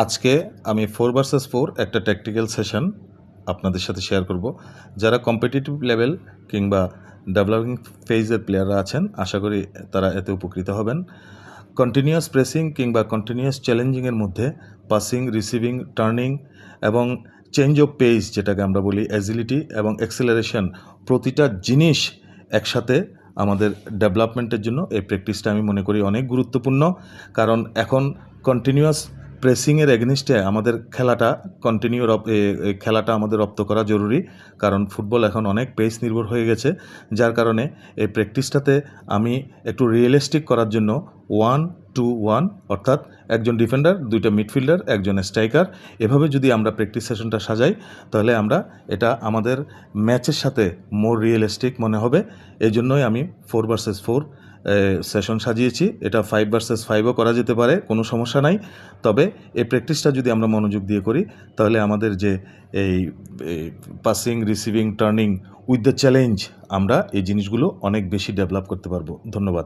আজকে আমি 4 ভার্সেস 4 একটা ট্যাকটিক্যাল সেশন আপনাদের সাথে শেয়ার করব। যারা কম্পিটিটিভ লেভেল কিংবা ডেভেলপিং ফেজের প্লেয়াররা আছেন, আশা করি তারা এতে উপকৃত হবেন। কন্টিনিউয়াস প্রেসিং কিংবা কন্টিনিউয়াস চ্যালেঞ্জিংয়ের মধ্যে পাসিং, রিসিভিং, টার্নিং এবং চেঞ্জ অফ পেস, যেটাকে আমরা বলি অ্যাজিলিটি এবং অ্যাক্সেলারেশন, প্রতিটা জিনিস একসাথে আমাদের ডেভেলপমেন্টের জন্য এই প্র্যাকটিসটা আমি মনে করি অনেক গুরুত্বপূর্ণ। কারণ এখন কন্টিনিউয়াস প্রেসিংয়ের এগেনিস্টে আমাদের খেলাটা আমাদের রপ্ত করা জরুরি। কারণ ফুটবল এখন অনেক পেস নির্ভর হয়ে গেছে, যার কারণে এই প্র্যাকটিসটাতে আমি একটু রিয়েলিস্টিক করার জন্য 1-2-1 অর্থাৎ একজন ডিফেন্ডার, দুইটা মিডফিল্ডার, একজন স্ট্রাইকার, এভাবে যদি আমরা প্র্যাকটিস সেশনটা সাজাই তাহলে আমরা এটা আমাদের ম্যাচের সাথে মোর রিয়েলিস্টিক মনে হবে। এই জন্যই আমি 4 ভার্সেস 4 সেশন সাজিয়েছি। এটা 5 ভার্সেস 5ও করা যেতে পারে, কোনো সমস্যা নাই। তবে এই প্র্যাকটিসটা যদি আমরা মনোযোগ দিয়ে করি তাহলে আমাদের যে এই passing, receiving, turning with the challenge, আমরা এই জিনিসগুলো অনেক বেশি ডেভেলপ করতে পারবো। ধন্যবাদ।